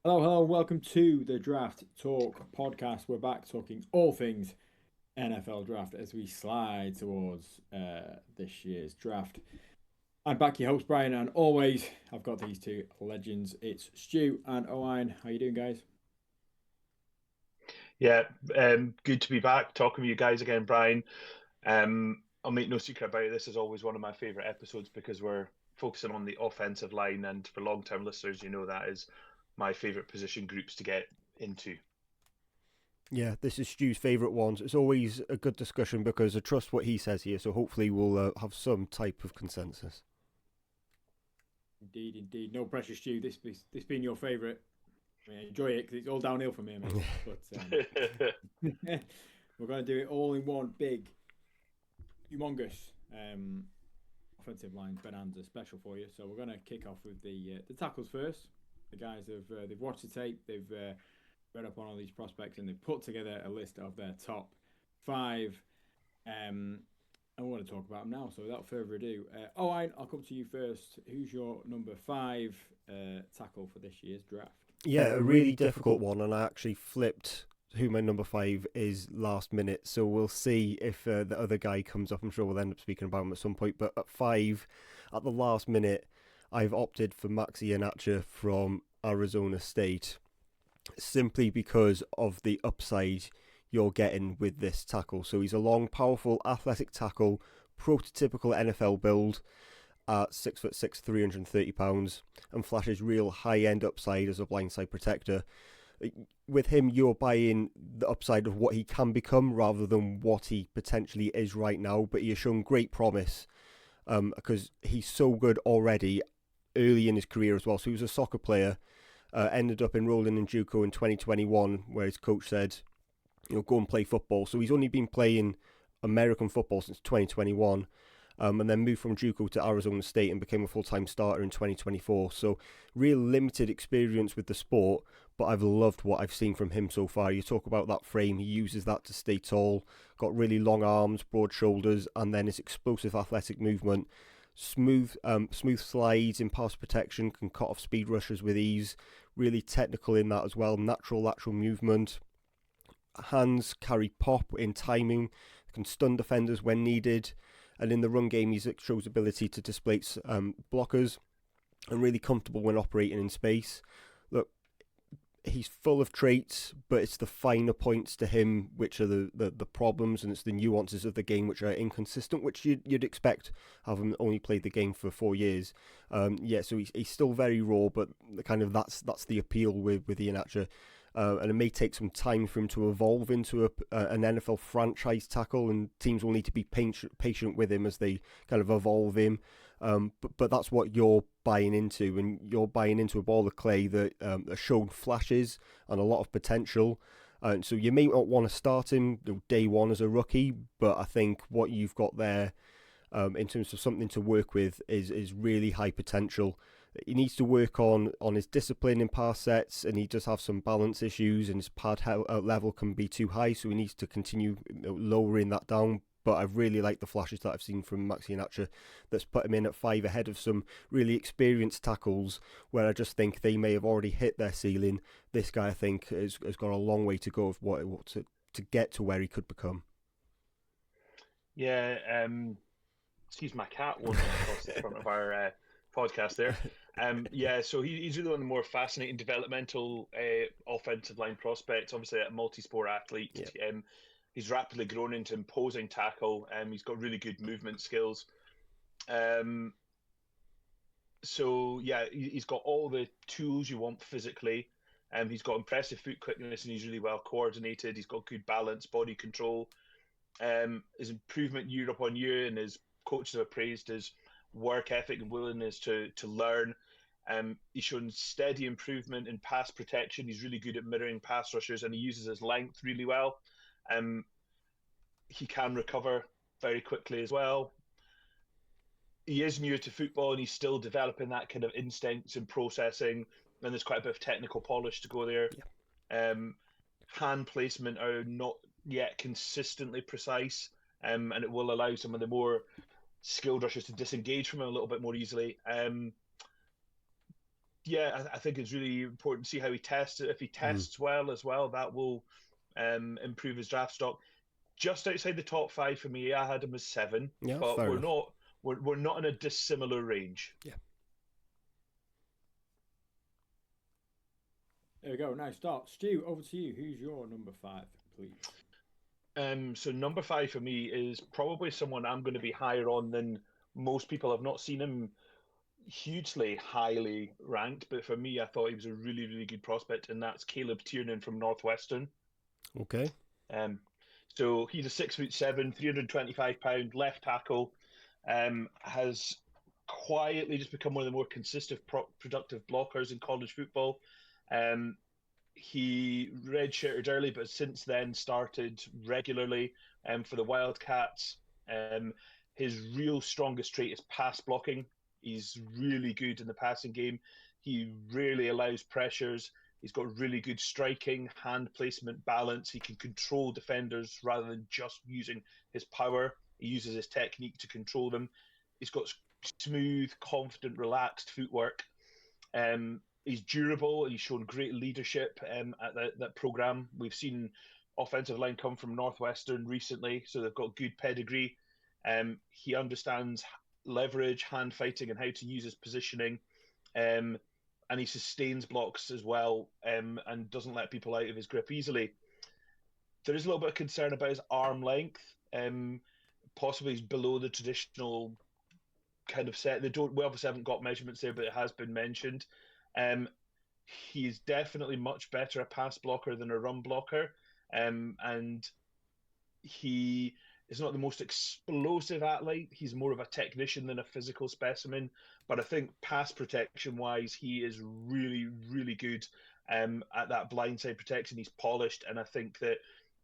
Hello, hello, and welcome to the Draft Talk podcast. We're back talking all things NFL draft as we slide towards this year's draft. I'm back, your host Brian, and always I've got these two legends. It's Stu and Owen. How you doing, guys? Yeah, good to be back talking with you guys again, Brian. I'll make no secret about it. This is always one of my favorite episodes because we're focusing on the offensive line, and for long-term listeners, you know that is my favorite position groups to get into. Yeah, this is Stu's favourite ones. It's always a good discussion because I trust what he says here, so hopefully we'll have some type of consensus. Indeed, indeed. No pressure, Stu. This being your favourite. I mean, enjoy it because it's all downhill from here, mate. But we're going to do it all in one big, humongous offensive line bonanza special for you. So we're going to kick off with the tackles first. The guys have they've watched the tape, they've read up on all these prospects, and they've put together a list of their top five. And we want to talk about them now. So without further ado, Owen, I'll come to you first. Who's your number five tackle for this year's draft? Yeah, a really difficult one, and I actually flipped who my number five is last minute, so we'll see if the other guy comes up. I'm sure we'll end up speaking about him at some point, but at five, at the last minute, I've opted for Iheanachor from Arizona State, simply because of the upside you're getting with this tackle. So he's a long, powerful, athletic tackle, prototypical NFL build at 6'6", 330 pounds, and flashes real high-end upside as a blindside protector. With him, you're buying the upside of what he can become rather than what he potentially is right now. But he has shown great promise because he's so good already early in his career as well. So he was a soccer player, ended up enrolling in JUCO in 2021, where his coach said, go and play football. So he's only been playing American football since 2021, and then moved from JUCO to Arizona State and became a full-time starter in 2024. So real limited experience with the sport, but I've loved what I've seen from him so far. You talk about that frame, he uses that to stay tall, got really long arms, broad shoulders, and then his explosive athletic movement. Smooth slides in pass protection, can cut off speed rushers with ease, really technical in that as well, natural lateral movement, hands carry pop in timing, can stun defenders when needed, and in the run game he shows ability to displace blockers and really comfortable when operating in space. Look, he's full of traits, but it's the finer points to him which are the problems, and it's the nuances of the game which are inconsistent, which you'd expect, having only played the game for 4 years. So he's still very raw, but that's the appeal with Iheanachor. And it may take some time for him to evolve into an NFL franchise tackle, and teams will need to be patient with him as they kind of evolve him. But that's what you're buying into, and you're buying into a ball of clay that has shown flashes and a lot of potential. So you may not want to start him day one as a rookie, but I think what you've got there in terms of something to work with is really high potential. He needs to work on his discipline in pass sets, and he does have some balance issues, and his pad level can be too high, so he needs to continue lowering that down. But I've really liked the flashes that I've seen from Iheanachor that's put him in at five ahead of some really experienced tackles where I just think they may have already hit their ceiling. This guy, I think, has got a long way to go of what to get to where he could become. Yeah, excuse my cat wandering across the front of our podcast there. So he's really one of the more fascinating developmental offensive line prospects. Obviously, a multi-sport athlete. Yep. He's rapidly grown into imposing tackle. He's got really good movement skills. He's got all the tools you want physically. He's got impressive foot quickness, and he's really well coordinated. He's got good balance, body control. His improvement year upon year, and his coaches have praised his work ethic and willingness to learn. He's shown steady improvement in pass protection. He's really good at mirroring pass rushers, and he uses his length really well. He can recover very quickly as well. He is new to football, and he's still developing that kind of instincts and processing, and there's quite a bit of technical polish to go there. Hand placement are not yet consistently precise, and it will allow some of the more skilled rushers to disengage from him a little bit more easily. I think it's really important to see how he tests it. If he tests well as well, that will improve his draft stock. Just outside the top 5 for me, I had him as 7, Yeah, but fair we're enough. not in a dissimilar range. Yeah. There we go. Nice start. Stu, over to you. Who's your number 5, please? So number 5 for me is probably someone I'm going to be higher on than most people. I've not seen him hugely highly ranked, but for me, I thought he was a really, really good prospect, and that's Caleb Tiernan from Northwestern. Okay. So he's a 6'7", 325-pound left tackle. Has quietly just become one of the more consistent, productive blockers in college football. He redshirted early, but since then started regularly for the Wildcats. His real strongest trait is pass blocking. He's really good in the passing game. He rarely allows pressures. He's got really good striking, hand placement, balance. He can control defenders rather than just using his power. He uses his technique to control them. He's got smooth, confident, relaxed footwork. He's durable. He's shown great leadership at that program. We've seen offensive line come from Northwestern recently, so they've got good pedigree. He understands leverage, hand fighting, and how to use his positioning. And he sustains blocks as well, and doesn't let people out of his grip easily. There is a little bit of concern about his arm length. Possibly he's below the traditional kind of set. We obviously haven't got measurements there, but it has been mentioned. He's definitely much better a pass blocker than a run blocker, and he is not the most explosive athlete. He's more of a technician than a physical specimen. But I think pass protection-wise, he is really, really good at that blindside protection. He's polished, and I think that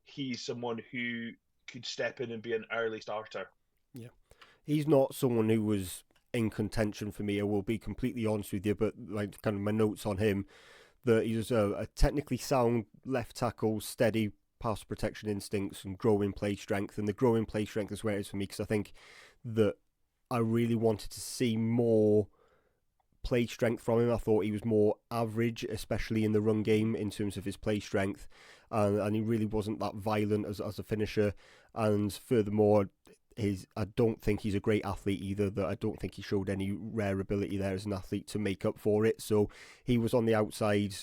he's someone who could step in and be an early starter. Yeah. He's not someone who was in contention for me, I will be completely honest with you, but like kind of my notes on him, that he's a technically sound left tackle, steady pass protection instincts and growing play strength, and the growing play strength is where it is for me, because I think that I really wanted to see more play strength from him. I thought he was more average, especially in the run game in terms of his play strength, and he really wasn't that violent as a finisher. And furthermore, I don't think he's a great athlete either. That I don't think he showed any rare ability there as an athlete to make up for it. So he was on the outside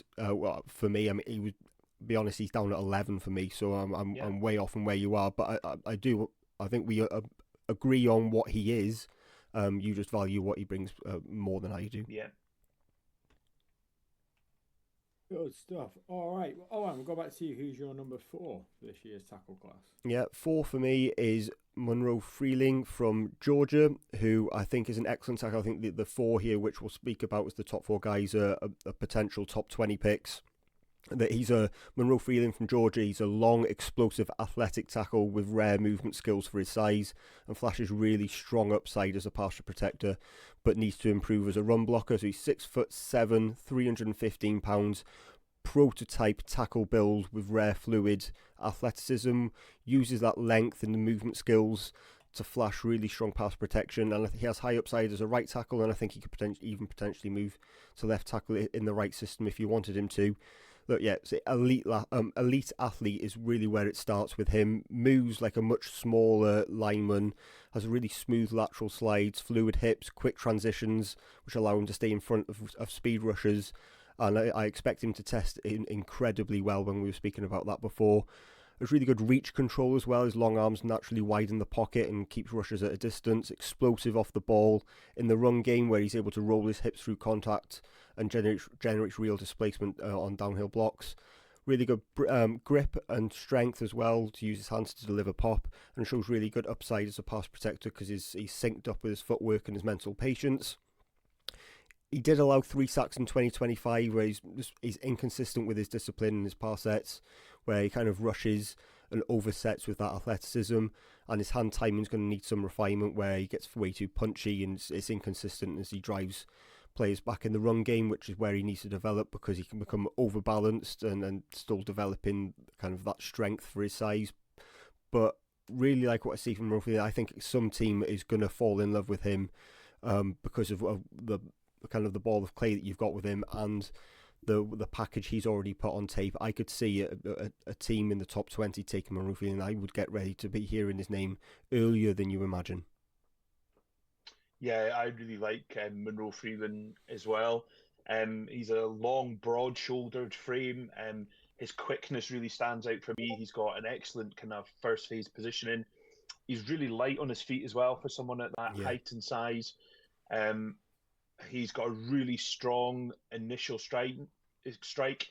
for me. I mean, he was. Be honest, he's down at 11 for me. So I'm way off from where you are. But I think we agree on what he is. You just value what he brings more than I do. Yeah. Good stuff. All right. We'll go back to you. Who's your number 4 for this year's tackle class? Yeah, 4 for me is Monroe Freeling from Georgia, who I think is an excellent tackle. I think the 4 here, which we'll speak about as the top 4 guys, are a potential top 20 picks. That he's a Monroe Freeling from Georgia. He's a long, explosive, athletic tackle with rare movement skills for his size, and flashes really strong upside as a partial protector, but needs to improve as a run blocker. So he's 6'7", 315 pounds, prototype tackle build with rare fluid athleticism. Uses that length and the movement skills to flash really strong pass protection, and he has high upside as a right tackle, and I think he could potentially move to left tackle in the right system if you wanted him to. Look, yeah, so elite athlete is really where it starts with him. Moves like a much smaller lineman, has really smooth lateral slides, fluid hips, quick transitions, which allow him to stay in front of speed rushers. And I expect him to test incredibly well when we were speaking about that before. There's really good reach control as well. His long arms naturally widen the pocket and keeps rushers at a distance. Explosive off the ball in the run game, where he's able to roll his hips through contact and generates real displacement on downhill blocks. Really good grip and strength as well to use his hands to deliver pop, and shows really good upside as a pass protector because he's synced up with his footwork and his mental patience. He did allow 3 sacks in 2025, where he's inconsistent with his discipline and his pass sets, where he kind of rushes and oversets with that athleticism, and his hand timing is going to need some refinement, where he gets way too punchy and it's inconsistent as he drives players back in the run game, which is where he needs to develop, because he can become overbalanced and still developing kind of that strength for his size. But really like what I see from Monroe. I think some team is going to fall in love with him because of the kind of the ball of clay that you've got with him and the package he's already put on tape, I could see a team in the top 20 taking Monroe Freeling. I would get ready to be hearing his name earlier than you imagine. Yeah, I really like Monroe Freeling as well. He's a long, broad-shouldered frame. His quickness really stands out for me. He's got an excellent kind of first phase positioning. He's really light on his feet as well for someone at that height and size. He's got a really strong initial strike,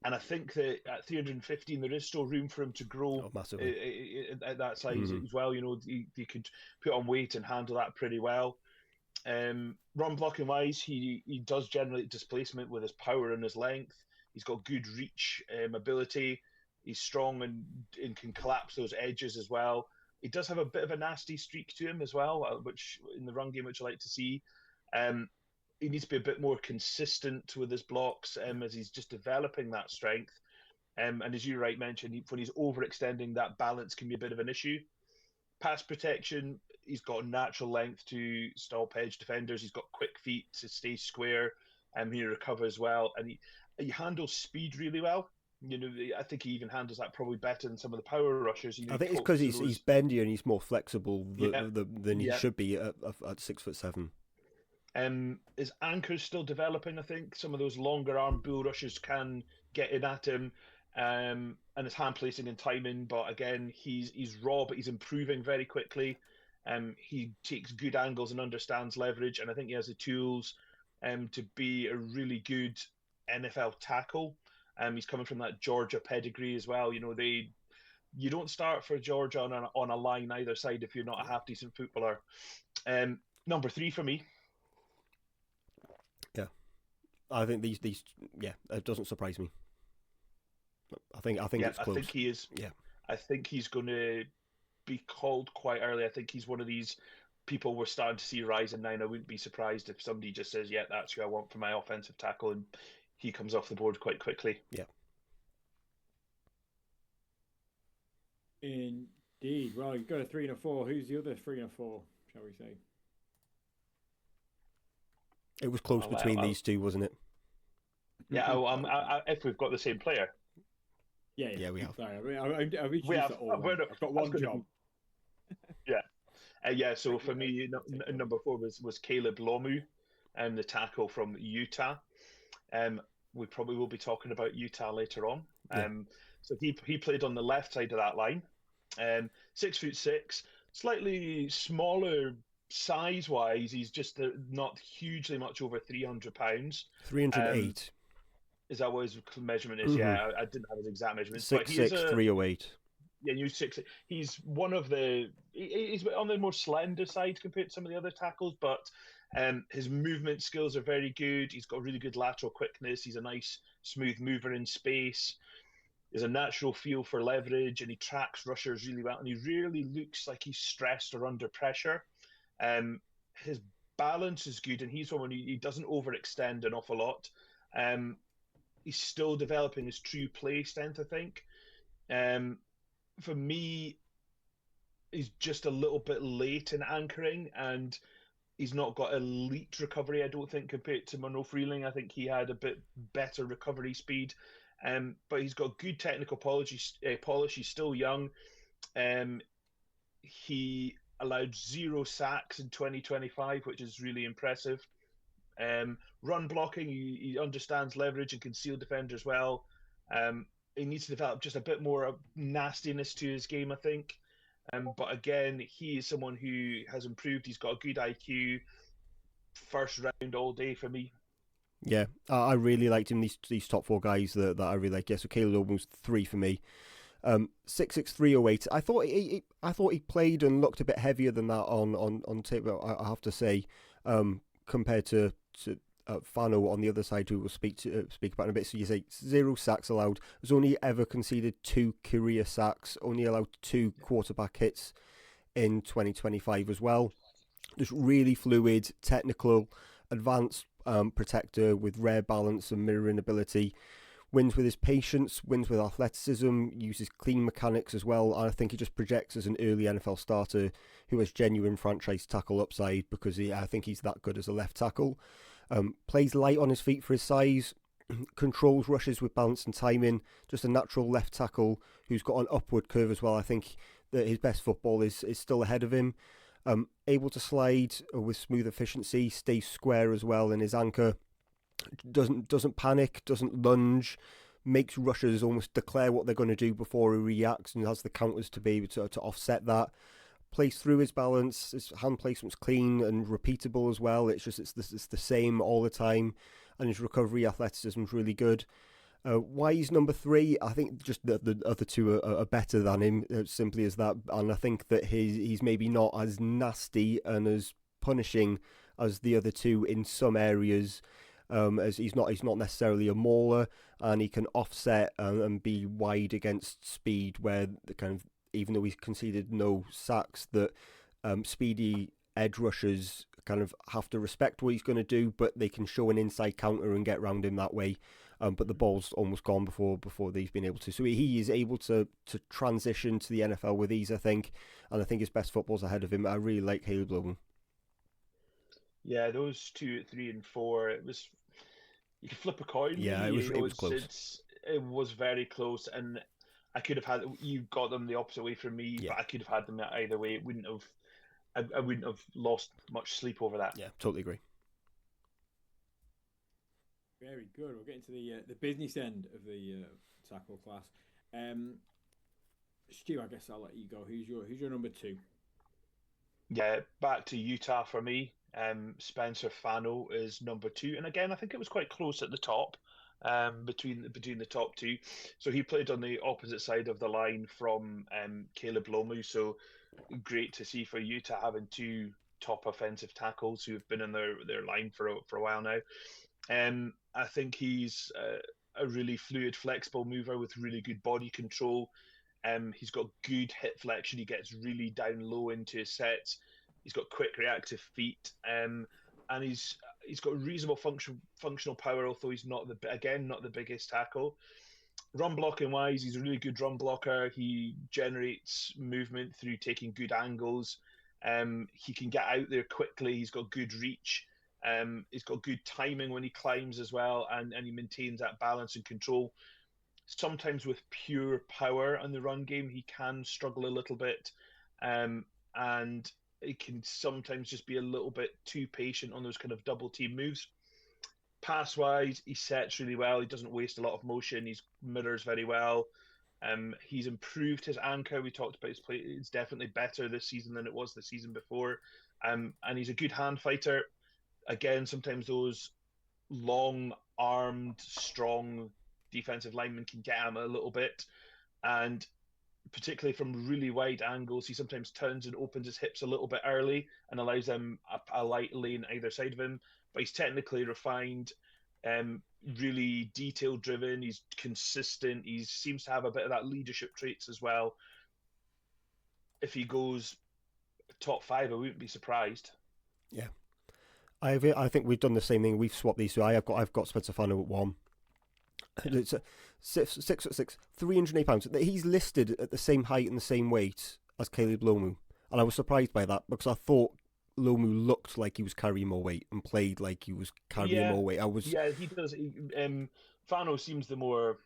and I think that at 315 there is still room for him to grow at that size as well. You know, he could put on weight and handle that pretty well. Run blocking wise, he does generate displacement with his power and his length. He's got good reach ability. He's strong and can collapse those edges as well. He does have a bit of a nasty streak to him as well, which in the run game, which I like to see. He needs to be a bit more consistent with his blocks as he's just developing that strength. And as you mentioned, when he's overextending, that balance can be a bit of an issue. Pass protection, he's got natural length to stop edge defenders. He's got quick feet to stay square, and he recovers well. And he handles speed really well. You know, I think he even handles that probably better than some of the power rushers. I think it's because he's bendier and he's more flexible than he should be at 6'7". His anchor's still developing, I think. Some of those longer arm bull rushers can get in at him, and his hand placing and timing. But again, he's raw, but he's improving very quickly. He takes good angles and understands leverage, and I think he has the tools to be a really good NFL tackle. He's coming from that Georgia pedigree as well. You know, you don't start for Georgia on a line either side if you're not a half decent footballer. Number 3 for me. Yeah, I think these it doesn't surprise me. I think it's close. I think he is. Yeah, I think he's going to be called quite early. I think he's one of these people we're starting to see rise in 9. I wouldn't be surprised if somebody just says, "Yeah, that's who I want for my offensive tackle," and he comes off the board quite quickly. Yeah. Indeed. Well, you've got a 3 and a 4. Who's the other 3 and a 4, shall we say? It was close between these two, wasn't it? Yeah, if we've got the same player. Yeah, we have. Sorry, I've got one job. So for me, number 4 was Caleb Lomu, the tackle from Utah. We probably will be talking about Utah later on. So he played on the left side of that line. 6'6", slightly smaller size-wise. He's just not hugely much over 300 pounds. 308. Is that what his measurement is? Mm-hmm. Yeah, I didn't have his exact measurement. 6'6", 308. Yeah, he's one of he's on the more slender side compared to some of the other tackles, but his movement skills are very good. He's got really good lateral quickness. He's a nice, smooth mover in space. There's a natural feel for leverage, and he tracks rushers really well. And he really looks like he's stressed or under pressure. His balance is good, and he's someone he doesn't overextend an awful lot. He's still developing his true play strength, I think. For me, he's just a little bit late in anchoring, and he's not got elite recovery, I don't think, compared to Monroe Freeling. I think he had a bit better recovery speed. But he's got good technical polish. He's still young. He allowed 0 sacks in 2025, which is really impressive. Run blocking, he understands leverage and conceal defenders well. He needs to develop just a bit more nastiness to his game, I think. But again, he is someone who has improved. He's got a good IQ. First round all day for me. Yeah, I really liked him. These top 4 guys that I really like. Yeah, so Caleb was 3 for me. 6'6", 308. I thought he played and looked a bit heavier than that on tape. I have to say, compared to Fano on the other side, who we'll speak about in a bit. So you say 0 sacks allowed. Has only ever conceded 2 career sacks. Only allowed 2 quarterback hits in 2025 as well. Just really fluid, technical, advanced protector with rare balance and mirroring ability. Wins with his patience, wins with athleticism, uses clean mechanics as well. And I think he just projects as an early NFL starter who has genuine franchise tackle upside, because I think he's that good as a left tackle. Plays light on his feet for his size, controls rushes with balance and timing, just a natural left tackle who's got an upward curve as well. I think that his best football is still ahead of him. Able to slide with smooth efficiency, stays square as well, and his anchor doesn't panic, doesn't lunge, makes rushers almost declare what they're going to do before he reacts, and has the counters to be able to offset that. Plays through his balance, his hand placement's clean and repeatable as well. It's the same all the time, and his recovery athleticism is really good. Why he's number 3, I think just the other two are better than him, simply as that, and I think that he's maybe not as nasty and as punishing as the other two in some areas, as he's not necessarily a mauler, and he can offset and be wide against speed, where the kind of, even though he's conceded no sacks, that speedy edge rushers kind of have to respect what he's going to do, but they can show an inside counter and get round him that way. But the ball's almost gone before he's been able to. So he is able to transition to the NFL with ease, I think, and I think his best football's ahead of him. I really like Caleb Lomu. Yeah, those 2, 3, and 4, it was, you could flip a coin. Yeah, really. it was close. It was very close, and I could have had, you got them the opposite way from me, Yeah. but I could have had them either way. I wouldn't have lost much sleep over that. Yeah, totally agree. Very good. We're getting to the business end of the tackle class. Stu, I guess I'll let you go. Who's your number 2? Yeah, back to Utah for me. Spencer Fano is number 2, and again, I think it was quite close at the top, between the top 2. So he played on the opposite side of the line from Caleb Lomu. So great to see for Utah having 2 top offensive tackles who have been in their line for a while now. I think he's a really fluid, flexible mover with really good body control. He's got good hip flexion. He gets really down low into his sets. He's got quick reactive feet, and he's got reasonable functional power, although he's not the biggest tackle. Run blocking wise, he's a really good run blocker. He generates movement through taking good angles. He can get out there quickly. He's got good reach. He's got good timing when he climbs as well, and he maintains that balance and control. Sometimes with pure power on the run game, he can struggle a little bit, and he can sometimes just be a little bit too patient on those kind of double team moves. Pass wise, he sets really well. He doesn't waste a lot of motion. He mirrors very well. He's improved his anchor. We talked about his play. It's definitely better this season than it was the season before. And he's a good hand fighter. Again, sometimes those long-armed, strong defensive linemen can get him a little bit. And particularly from really wide angles, he sometimes turns and opens his hips a little bit early and allows them a light lane either side of him. But he's technically refined, really detail-driven. He's consistent. He seems to have a bit of that leadership traits as well. If he goes top 5, I wouldn't be surprised. Yeah. I think we've done the same thing. We've swapped these. So I've got Spencer Fano at 1. It's 6'6", 308 pounds. He's listed at the same height and the same weight as Caleb Lomu, and I was surprised by that because I thought Lomu looked like he was carrying more weight and played like he was carrying more weight. Yeah, he does. Fano seems the more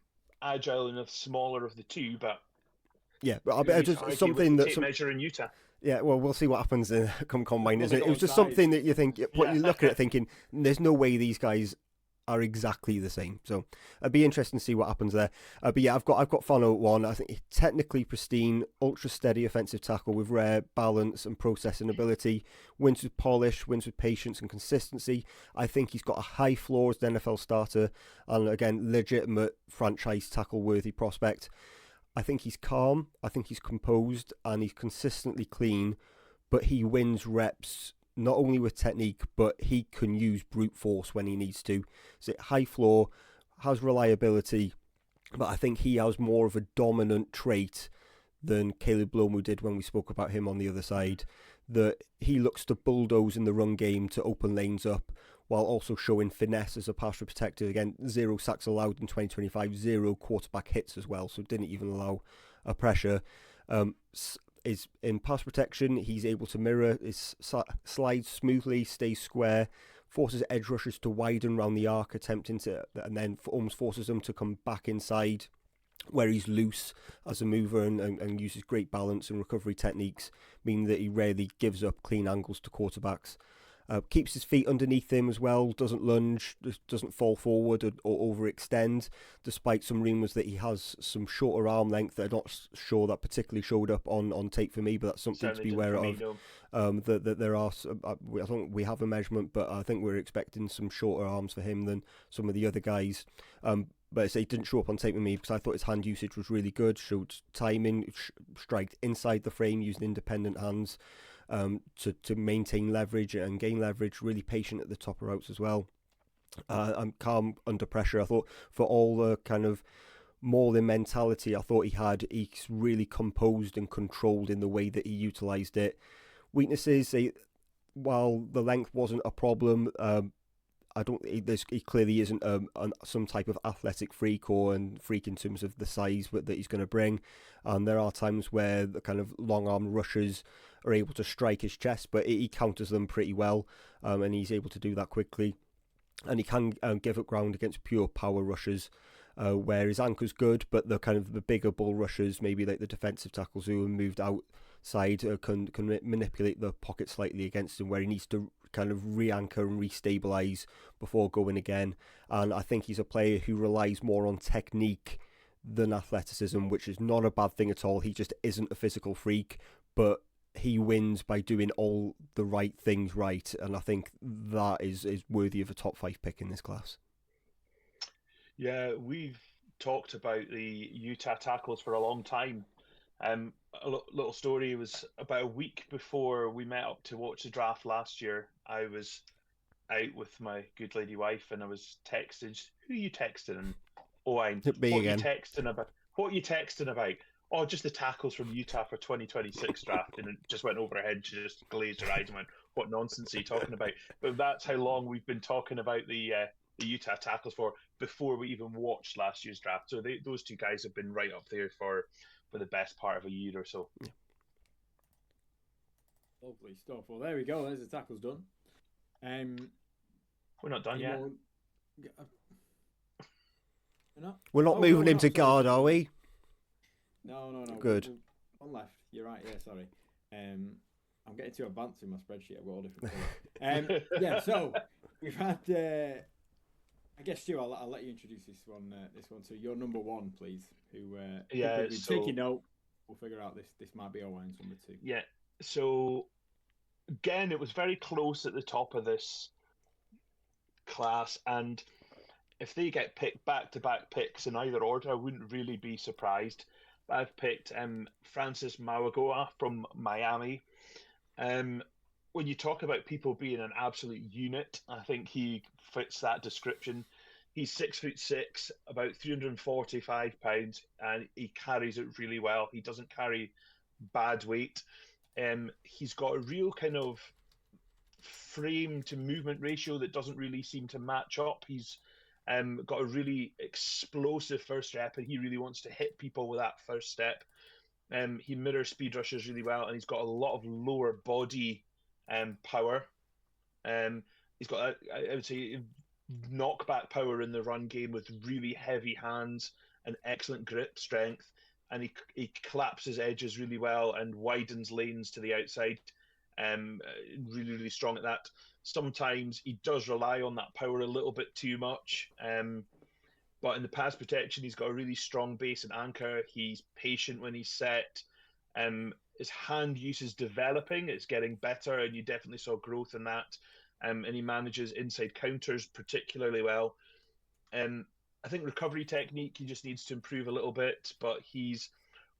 agile and the smaller of the two, but yeah, but I bet just something that measure in Utah. Yeah, well, we'll see what happens in come combine, isn't it? It was just something that you think, what you look at it thinking, there's no way these guys are exactly the same. So it'd be interesting to see what happens there. But yeah, I've got Fano at 1. I think he's technically pristine, ultra steady offensive tackle with rare balance and processing ability. Wins with polish, wins with patience and consistency. I think he's got a high floor as the NFL starter, and again, legitimate franchise tackle worthy prospect. I think he's calm, I think he's composed, and he's consistently clean, but he wins reps not only with technique, but he can use brute force when he needs to. So high floor, has reliability, but I think he has more of a dominant trait than Caleb Lomu did when we spoke about him on the other side, that he looks to bulldoze in the run game to open lanes up, while also showing finesse as a pass protector. Again, 0 sacks allowed in 2025, 0 quarterback hits as well, so didn't even allow a pressure. Is in pass protection, he's able to mirror, slides smoothly, stays square, forces edge rushers to widen around the arc, attempting to, and then almost forces them to come back inside where he's loose as a mover and uses great balance and recovery techniques, meaning that he rarely gives up clean angles to quarterbacks. Keeps his feet underneath him as well, doesn't lunge, doesn't fall forward or overextend, despite some rumours that he has some shorter arm length that I'm not sure that particularly showed up on tape for me, but that's something to be aware of. That there are, I don't we have a measurement, but I think we're expecting some shorter arms for him than some of the other guys. But I say it didn't show up on tape with me because I thought his hand usage was really good, showed timing, striked inside the frame using independent hands to maintain leverage and gain leverage, really patient at the top routes as well. And calm under pressure. I thought for all the kind of mauling mentality I thought he's really composed and controlled in the way that he utilised it. Weaknesses, while the length wasn't a problem, he clearly isn't some type of athletic freak in terms of the size that he's going to bring. And there are times where the kind of long arm rushers are able to strike his chest, but he counters them pretty well, and he's able to do that quickly. And he can give up ground against pure power rushers, where his anchor's good, but the bigger bull rushers, maybe like the defensive tackles who are moved outside, can manipulate the pocket slightly against him, where he needs to kind of re-anchor and re-stabilise before going again. And I think he's a player who relies more on technique than athleticism, which is not a bad thing at all. He just isn't a physical freak, but he wins by doing all the right things right, and I think that is worthy of a top 5 pick in this class. Yeah, we've talked about the Utah tackles for a long time. A little story, was about a week before we met up to watch the draft last year. I was out with my good lady wife and I was texting. Who are you texting? And Ioane, me what again. Are you texting about? What are you texting about? Oh, just the tackles from Utah for 2026 draft. And it just went over her head. She just glazed her eyes and went, what nonsense are you talking about? But that's how long we've been talking about the Utah tackles for before we even watched last year's draft. So those two guys have been right up there for the best part of a year or so. Yeah. Lovely stuff. Well, there we go. There's the tackles done. We're not done yet. We're not moving him to guard, are we? No. Good. One left. You're right. Yeah, sorry. I'm getting too advanced in my spreadsheet. I've got all different colours. Yeah, so we've had... I guess, Stu, I'll let you introduce this one. So your number one, please. Take a note. We'll figure out this might be Ioane's number 2. Yeah. So again, it was very close at the top of this class, and if they get picked back-to-back picks in either order, I wouldn't really be surprised. But I've picked Francis Mauigoa from Miami. When you talk about people being an absolute unit, I think he fits that description. He's 6'6", about 345 pounds, and he carries it really well. He doesn't carry bad weight. He's got a real kind of frame to movement ratio that doesn't really seem to match up. He's got a really explosive first step, and he really wants to hit people with that first step. He mirrors speed rushers really well, and he's got a lot of lower body power. He's got, I would say, knockback power in the run game with really heavy hands and excellent grip strength. And he collapses edges really well and widens lanes to the outside. Really, really strong at that. Sometimes he does rely on that power a little bit too much. But in the pass protection, he's got a really strong base and anchor. He's patient when he's set. His hand use is developing. It's getting better, and you definitely saw growth in that. And he manages inside counters particularly well. I think recovery technique, he just needs to improve a little bit, but he's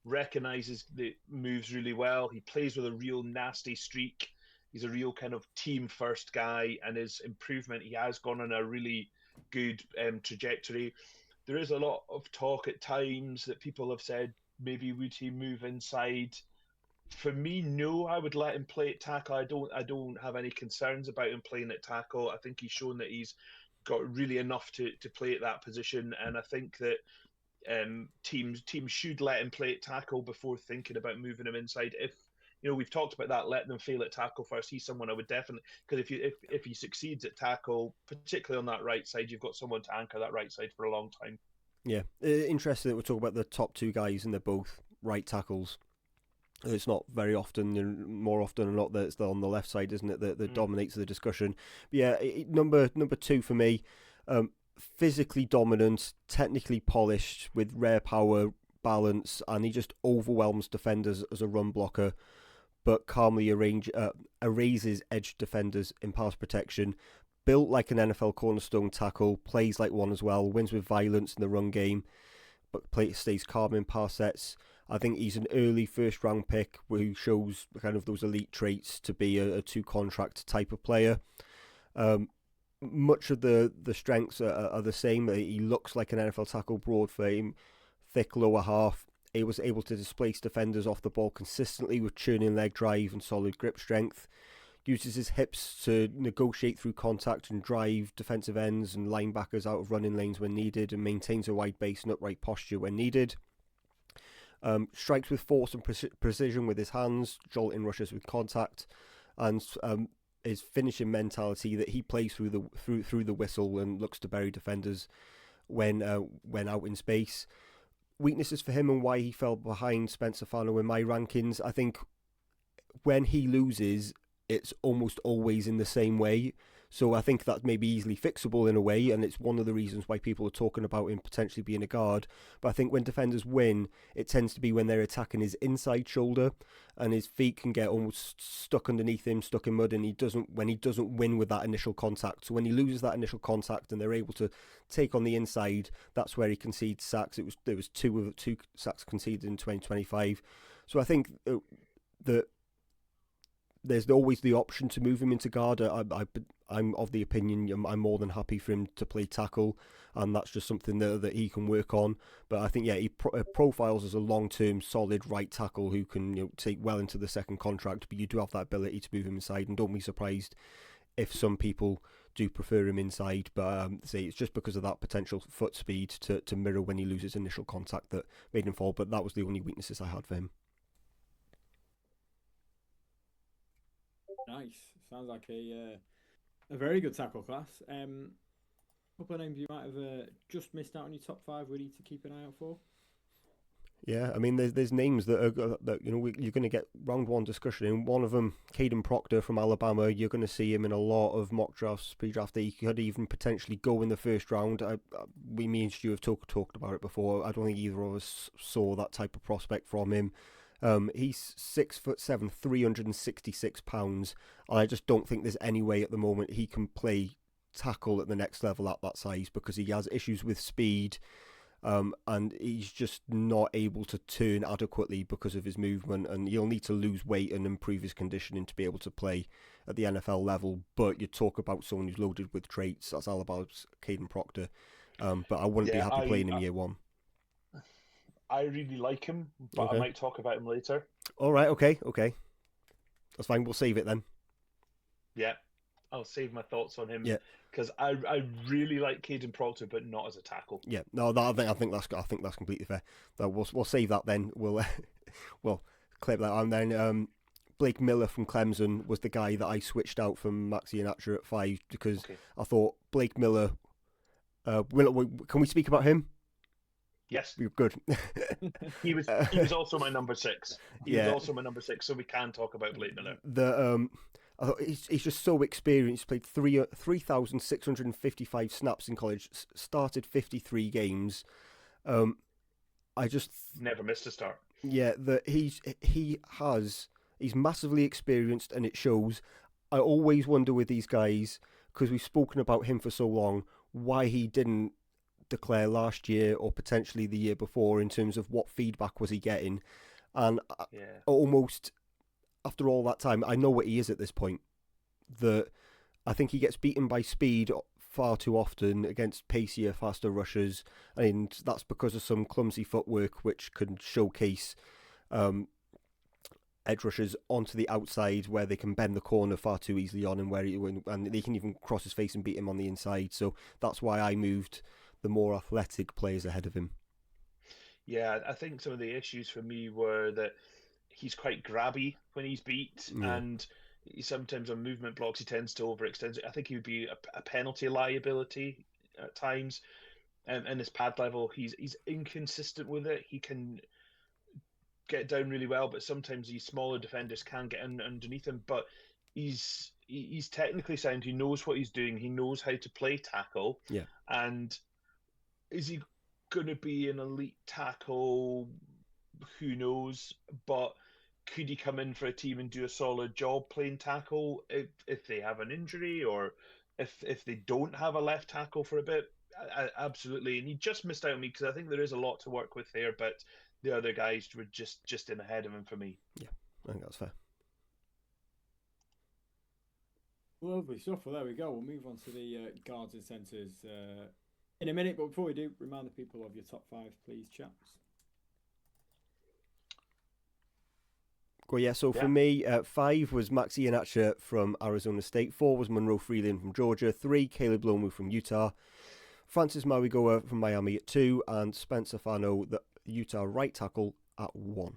recognizes the moves really well. He plays with a real nasty streak. He's a real kind of team first guy, and his improvement, he has gone on a really good trajectory. There is a lot of talk at times that people have said, maybe would he move inside? For me, no, I would let him play at tackle. I don't have any concerns about him playing at tackle. I think he's shown that he's got really enough to play at that position, and I think that teams should let him play at tackle before thinking about moving him inside if we've talked about that. Let them fail at tackle first. He's someone I would definitely, because if he succeeds at tackle, particularly on that right side, you've got someone to anchor that right side for a long time. Yeah, interesting that we're talking about the top two guys and they're both right tackles. It's not very often, more often than not, that it's on the left side, isn't it, that dominates the discussion. But yeah, number two for me, physically dominant, technically polished, with rare power, balance, and he just overwhelms defenders as a run blocker, but calmly erases edge defenders in pass protection. Built like an NFL cornerstone tackle, plays like one as well, wins with violence in the run game, but stays calm in pass sets. I think he's an early first-round pick who shows kind of those elite traits to be a two-contract type of player. Much of the strengths are the same. He looks like an NFL tackle, broad frame, thick lower half. He was able to displace defenders off the ball consistently with churning leg drive and solid grip strength. Uses his hips to negotiate through contact and drive defensive ends and linebackers out of running lanes when needed, and maintains a wide base and upright posture when needed. Strikes with force and precision with his hands, jolting rushes with contact, and his finishing mentality that he plays through the whistle and looks to bury defenders when out in space. Weaknesses for him and why he fell behind Spencer Fano in my rankings. I think when he loses, it's almost always in the same way. So I think that may be easily fixable in a way, and it's one of the reasons why people are talking about him potentially being a guard. But I think when defenders win, it tends to be when they're attacking his inside shoulder, and his feet can get almost stuck underneath him, stuck in mud, and when he doesn't win with that initial contact. So when he loses that initial contact and they're able to take on the inside, that's where he concedes sacks. There was two sacks conceded in 2025. So I think that there's always the option to move him into guard. I'm of the opinion I'm more than happy for him to play tackle, and that's just something that he can work on. But I think, yeah, he profiles as a long-term solid right tackle who can take well into the second contract, but you do have that ability to move him inside, and don't be surprised if some people do prefer him inside. But say it's just because of that potential foot speed to mirror when he loses initial contact that made him fall, but that was the only weaknesses I had for him. Nice. Sounds like a very good tackle class. Couple of names you might have just missed out on your top five. We need to keep an eye out for. Yeah, I mean, there's names that you're going to get round one discussion in. One of them, Kadyn Proctor from Alabama. You're going to see him in a lot of mock drafts, pre-draft. He could even potentially go in the first round. Me and Stu have talked about it before. I don't think either of us saw that type of prospect from him. He's 6'7", 366 pounds, and I just don't think there's any way at the moment he can play tackle at the next level at that size, because he has issues with speed, and he's just not able to turn adequately because of his movement, and he'll need to lose weight and improve his conditioning to be able to play at the NFL level. But you talk about someone who's loaded with traits, that's Alabama's Kadyn Proctor, but I wouldn't be happy playing him year one. I really like him, but okay. I might talk about him later. All right, okay. That's fine, we'll save it then. Yeah, I'll save my thoughts on him. Yeah, because I really like Kadyn Proctor, but not as a tackle. Yeah, no, I think that's completely fair. We'll save that then. We'll clip that on then. Blake Miller from Clemson was the guy that I switched out from Max Iheanachor at 5 because I thought Blake Miller. Can we speak about him? Yes, we're good. He was also my number 6. He was also my number 6, so we can talk about Blake Miller. I thought he's just so experienced. Played 3,655 snaps in college. Started 53 games. I just never missed a start. Yeah, he's massively experienced, and it shows. I always wonder with these guys, because we've spoken about him for so long, why he didn't declare last year or potentially the year before in terms of what feedback was he getting. And almost after all that time, I know what he is at this point. I think he gets beaten by speed far too often against pacier, faster rushers, and that's because of some clumsy footwork which can showcase edge rushers onto the outside where they can bend the corner far too easily on, and they can even cross his face and beat him on the inside. So that's why I moved the more athletic players ahead of him. Yeah, I think some of the issues for me were that he's quite grabby when he's beat, and sometimes on movement blocks he tends to overextend. I think he would be a penalty liability at times. And his pad level, he's inconsistent with it. He can get down really well, but sometimes these smaller defenders can get in underneath him. But he's technically sound. He knows what he's doing. He knows how to play tackle. Yeah. And is he going to be an elite tackle? Who knows? But could he come in for a team and do a solid job playing tackle if they have an injury, or if they don't have a left tackle for a bit? Absolutely. And he just missed out on me because I think there is a lot to work with there, but the other guys were just in ahead of him for me. Yeah, I think that's fair. Lovely stuff. Well, there we go. We'll move on to the guards and centres in a minute. But before we do, remind the people of your top 5, please, chaps. Well, yeah, so for me, 5 was Iheanachor from Arizona State. 4 was Monroe Freeling from Georgia. 3, Caleb Lomu from Utah. Francis Mauigoa from Miami at 2. And Spencer Fano, the Utah right tackle, at 1.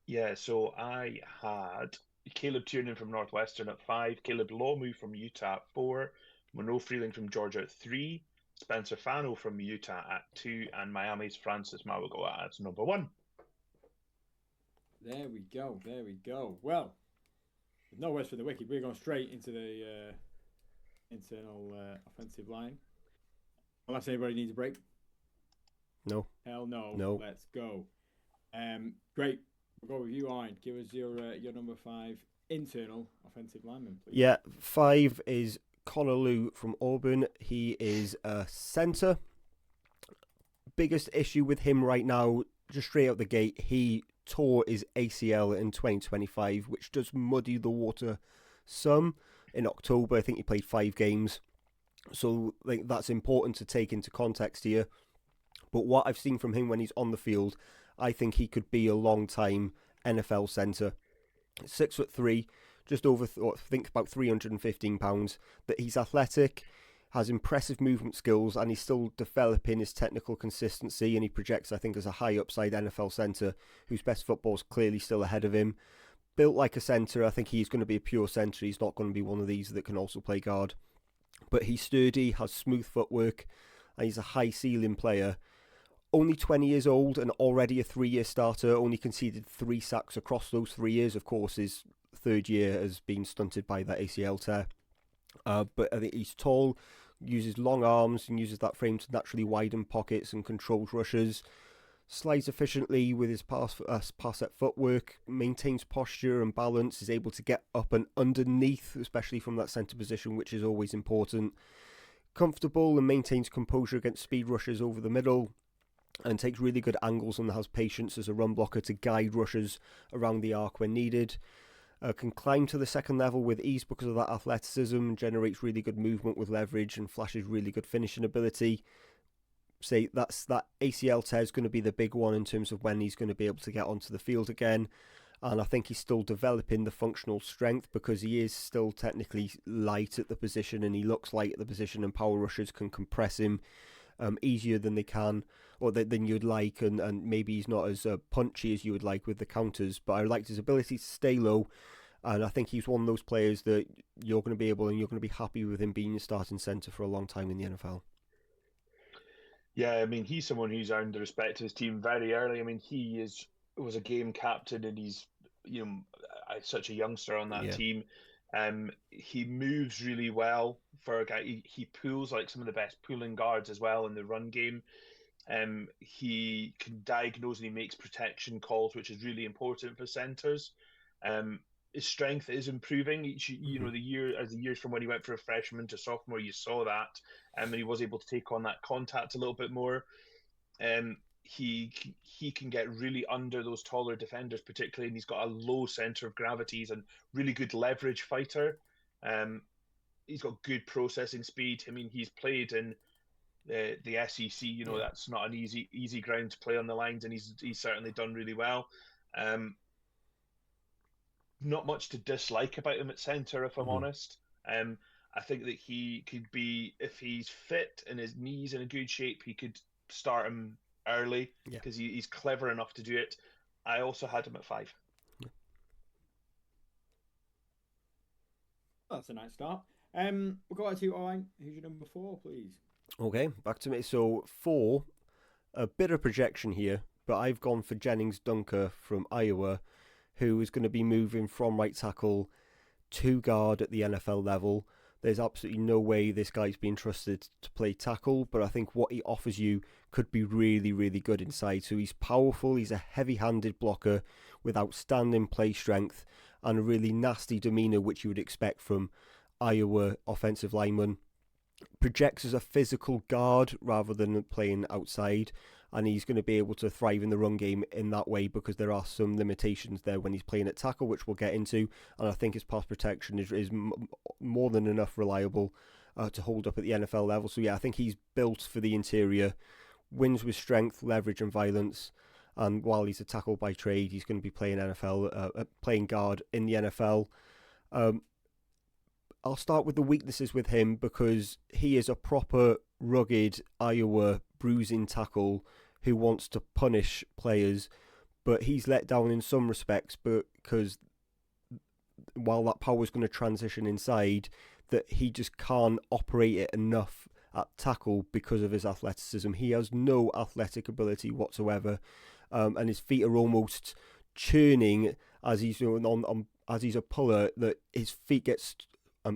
Yeah, so I had Caleb Tiernan from Northwestern at 5, Caleb Lomu from Utah at 4, Monroe Freeling from Georgia at 3, Spencer Fano from Utah at 2, and Miami's Francis Mauigoa at number 1. There we go. There we go. Well, with no words for the wicked, we're going straight into the internal offensive line. Unless anybody needs a break. No. Hell no. No. Let's go. Great. We'll go with you, Ian. Give us your number 5 internal offensive lineman, please. Yeah, 5 is Connor Lew from Auburn. He is a centre. Biggest issue with him right now, just straight out the gate, he tore his ACL in 2025, which does muddy the water some. In October, I think he played 5 games. So that's important to take into context here. But what I've seen from him when he's on the field, I think he could be a long-time NFL centre. 6'3", just over, I think about 315 pounds. That he's athletic, has impressive movement skills, and he's still developing his technical consistency, and he projects, I think, as a high upside NFL centre whose best football is clearly still ahead of him. Built like a centre, I think he's going to be a pure centre. He's not going to be one of these that can also play guard. But he's sturdy, has smooth footwork, and he's a high ceiling player. Only 20 years old and already a 3-year starter, only conceded 3 sacks across those 3 years. Of course, his 3rd year has been stunted by that ACL tear. But I think he's tall, uses long arms and uses that frame to naturally widen pockets and controls rushes. Slides efficiently with his pass set footwork, maintains posture and balance, is able to get up and underneath, especially from that centre position, which is always important. Comfortable and maintains composure against speed rushers over the middle, and takes really good angles and has patience as a run blocker to guide rushers around the arc when needed. Can climb to the second level with ease because of that athleticism, generates really good movement with leverage and flashes really good finishing ability. Say that ACL tear is going to be the big one in terms of when he's going to be able to get onto the field again. And I think he's still developing the functional strength because he is still technically light at the position, and he looks light at the position, and power rushers can compress him easier than they can, or than you'd like, and maybe he's not as punchy as you would like with the counters. But I liked his ability to stay low, and I think he's one of those players that you're going to be able, and you're going to be happy with him being your starting centre for a long time in the NFL. Yeah, I mean, he's someone who's earned the respect of his team very early. I mean, was a game captain, and he's such a youngster on that team. He moves really well for a guy. He pulls like some of the best pulling guards as well in the run game. He can diagnose and he makes protection calls, which is really important for centers. His strength is improving each, the years from when he went from a freshman to sophomore, you saw that, and he was able to take on that contact a little bit more. He can get really under those taller defenders, particularly, and he's got a low center of gravity. He's a really good leverage fighter. He's got good processing speed. I mean, he's played in the SEC. That's not an easy ground to play on the lines, and he's certainly done really well. Not much to dislike about him at centre, if I'm honest. I think that he could be, if he's fit and his knees in a good shape, he could start him early because he's clever enough to do it. I also had him at 5. That's a nice start. We'll go out to you, Owen. Who's your number 4, please? Okay, back to me. So 4, a bit of projection here, but I've gone for Gennings Dunker from Iowa, who is going to be moving from right tackle to guard at the NFL level. There's absolutely no way this guy's been trusted to play tackle, but I think what he offers you could be really, really good inside. So he's powerful, he's a heavy-handed blocker with outstanding play strength and a really nasty demeanour, which you would expect from Iowa offensive linemen. Projects as a physical guard rather than playing outside, and he's going to be able to thrive in the run game in that way because there are some limitations there when he's playing at tackle, which we'll get into, and I think his pass protection is more than enough reliable to hold up at the NFL level. So yeah, I think he's built for the interior, wins with strength, leverage and violence, and while he's a tackle by trade, he's going to be playing guard in the NFL. I'll start with the weaknesses with him because he is a proper rugged Iowa bruising tackle who wants to punish players, but he's let down in some respects because while that power is going to transition inside, that he just can't operate it enough at tackle because of his athleticism. He has no athletic ability whatsoever, and his feet are almost churning as he's as he's a puller, that his feet get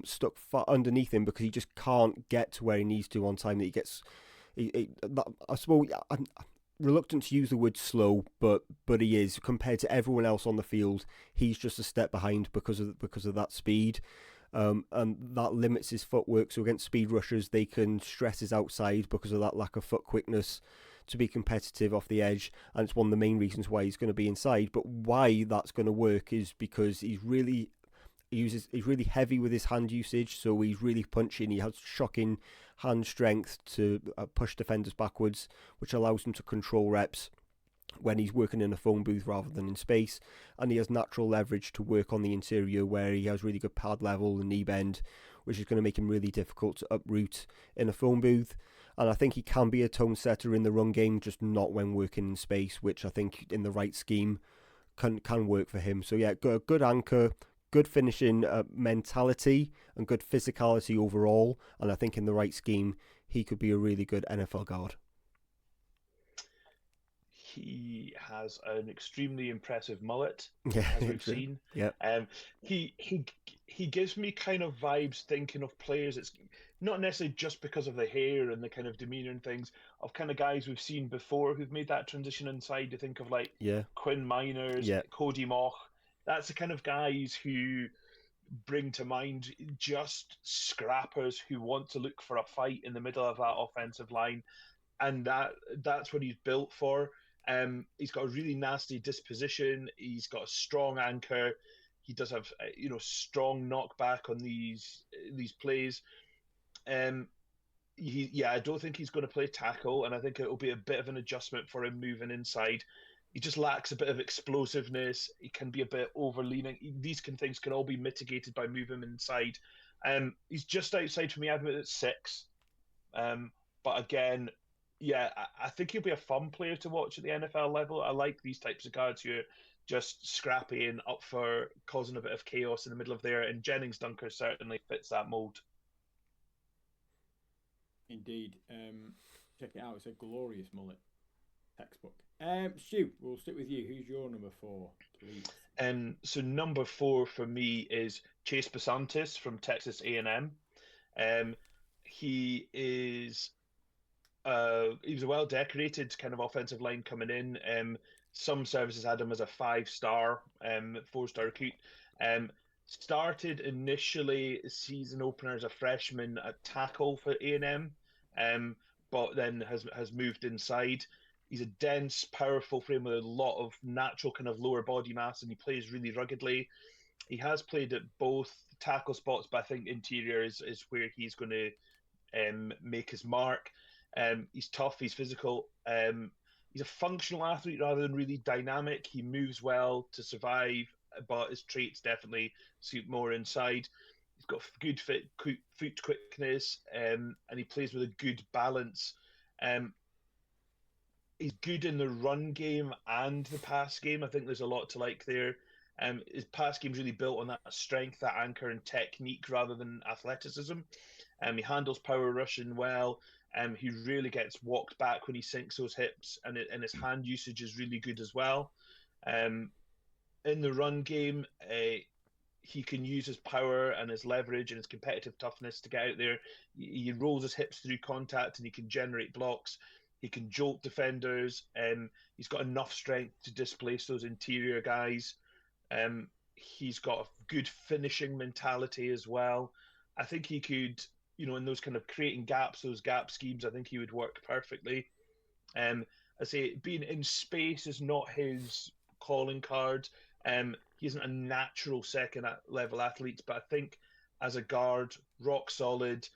stuck far underneath him because he just can't get to where he needs to on time. That he gets, I suppose, I'm reluctant to use the word slow, but he is, compared to everyone else on the field. He's just a step behind because of that speed, and that limits his footwork. So against speed rushers, they can stress his outside because of that lack of foot quickness to be competitive off the edge, and it's one of the main reasons why he's going to be inside. But why that's going to work is because he's really heavy with his hand usage, so he's really punchy and he has shocking hand strength to push defenders backwards, which allows him to control reps when he's working in a phone booth rather than in space, and he has natural leverage to work on the interior where he has really good pad level and knee bend, which is going to make him really difficult to uproot in a phone booth. And I think he can be a tone setter in the run game, just not when working in space, which I think in the right scheme can work for him. So yeah, good anchor, good finishing mentality and good physicality overall, and I think in the right scheme he could be a really good NFL guard. He has an extremely impressive mullet, yeah, as we've seen. Yeah. He gives me kind of vibes thinking of players. It's not necessarily just because of the hair and the kind of demeanor and things of kind of guys we've seen before who've made that transition inside. You think of like Quinn Miners, Cody Moch. That's the kind of guys who bring to mind just scrappers who want to look for a fight in the middle of that offensive line, and that's what he's built for. He's got a really nasty disposition. He's got a strong anchor. He does have strong knockback on these plays. I don't think he's going to play tackle, and I think it'll be a bit of an adjustment for him moving inside. He just lacks a bit of explosiveness. He can be a bit overleaning. These things can all be mitigated by moving him inside. He's just outside for me. I've got it at 6. But again, I think he'll be a fun player to watch at the NFL level. I like these types of guards who are just scrappy and up for causing a bit of chaos in the middle of there. And Gennings Dunker certainly fits that mold. Indeed. Check it out. It's a glorious mullet. Textbook. Stu, we'll stick with you. Who's your number 4, please? So number 4 for me is Chase Bisontis from Texas A&M. He was a well-decorated kind of offensive line coming in. Some services had him as a 5-star, 4-star recruit. Started initially season opener as a freshman at tackle for A&M, but then has moved inside. He's a dense, powerful frame with a lot of natural kind of lower body mass, and he plays really ruggedly. He has played at both tackle spots, but I think interior is where he's going to make his mark. He's tough, he's physical. He's a functional athlete rather than really dynamic. He moves well to survive, but his traits definitely suit more inside. He's got good foot quickness, and he plays with a good balance. he's good in the run game and the pass game. I think there's a lot to like there. His pass game's really built on that strength, that anchor, and technique rather than athleticism. He handles power rushing well. He really gets walked back when he sinks those hips, and his hand usage is really good as well. Um, in the run game, he can use his power and his leverage and his competitive toughness to get out there. He rolls his hips through contact and he can generate blocks. He can jolt defenders. He's got enough strength to displace those interior guys. He's got a good finishing mentality as well. I think he could, in those kind of creating gaps, those gap schemes, I think he would work perfectly. I say being in space is not his calling card. He isn't a natural second level athlete, but I think as a guard, rock solid.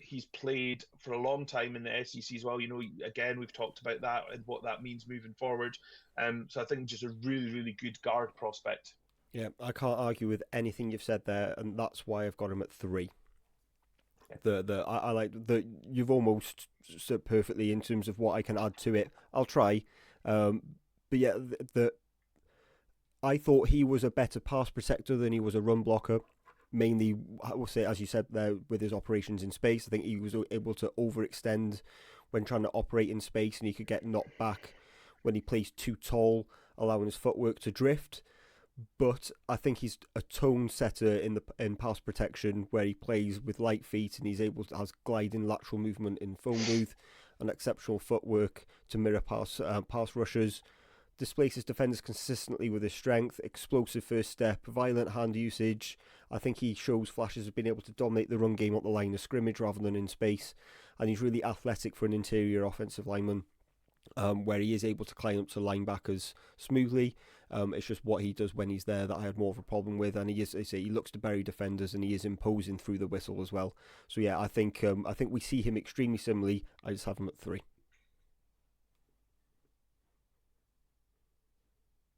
He's played for a long time in the SEC as well. Again, we've talked about that and what that means moving forward. So I think just a really, really good guard prospect. Yeah, I can't argue with anything you've said there, and that's why I've got him at 3. I like the you've almost said perfectly in terms of what I can add to it. I'll try, but yeah, I thought he was a better pass protector than he was a run blocker. Mainly, I will say, as you said there, with his operations in space, I think he was able to overextend when trying to operate in space, and he could get knocked back when he plays too tall, allowing his footwork to drift. But I think he's a tone setter in pass protection, where he plays with light feet and he's able to has gliding lateral movement in phone booth and exceptional footwork to mirror pass rushers. Displaces defenders consistently with his strength, explosive first step, violent hand usage. I think he shows flashes of being able to dominate the run game at the line of scrimmage rather than in space, and he's really athletic for an interior offensive lineman. Where he is able to climb up to linebackers smoothly. It's just what he does when he's there that I had more of a problem with, and he looks to bury defenders and he is imposing through the whistle as well. So yeah, I think we see him extremely similarly. I just have him at 3.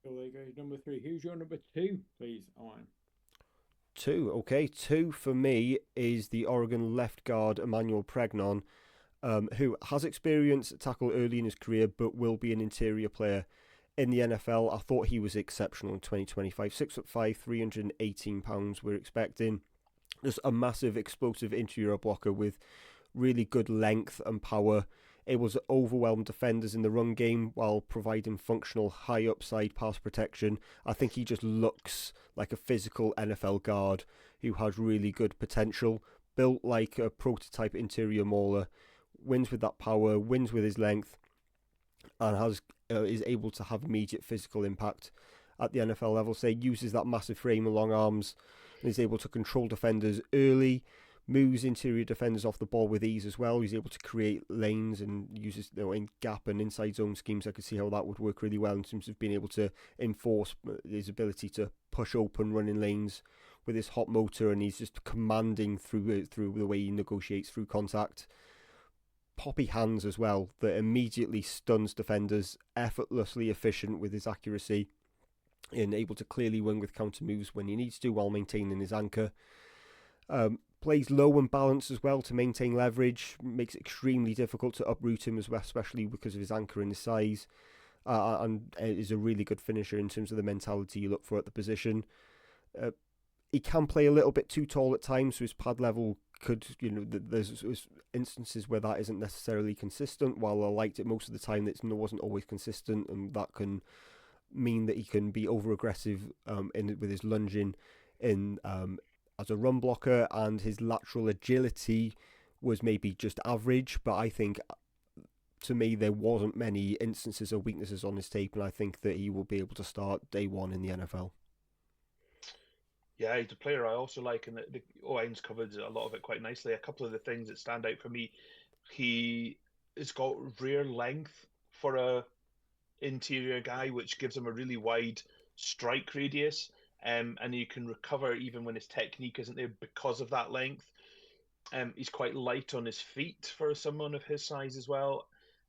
So there goes number 3. Who's your number 2, please, Owen? 2, okay. 2 for me is the Oregon left guard Emmanuel Pregnon, who has experience at tackle early in his career but will be an interior player in the NFL. I thought he was exceptional in 2025. 6'5", 318 pounds we're expecting. Just a massive explosive interior blocker with really good length and power, able to overwhelm defenders in the run game while providing functional high upside pass protection. I think he just looks like a physical NFL guard who has really good potential, built like a prototype interior mauler, wins with that power, wins with his length, and is able to have immediate physical impact at the NFL level. Say uses that massive frame and long arms, and is able to control defenders early, moves interior defenders off the ball with ease as well. He's able to create lanes and uses in gap and inside zone schemes. I could see how that would work really well in terms of being able to enforce his ability to push open running lanes with his hot motor, and he's just commanding through the way he negotiates through contact. Poppy hands as well that immediately stuns defenders, effortlessly efficient with his accuracy and able to clearly win with counter moves when he needs to while maintaining his anchor. Plays low and balanced as well to maintain leverage, makes it extremely difficult to uproot him as well, especially because of his anchor and his size, and is a really good finisher in terms of the mentality you look for at the position. He can play a little bit too tall at times, so his pad level could, there's instances where that isn't necessarily consistent. While I liked it most of the time, it wasn't always consistent, and that can mean that he can be over aggressive with his lunging in as a run blocker, and his lateral agility was maybe just average. But I think, to me, there wasn't many instances of weaknesses on his tape, and I think that he will be able to start day one in the NFL. Yeah, he's a player I also like, and the Owen's covered a lot of it quite nicely. A couple of the things that stand out for me, he has got rare length for a interior guy, which gives him a really wide strike radius, and he can recover even when his technique isn't there because of that length. He's quite light on his feet for someone of his size as well.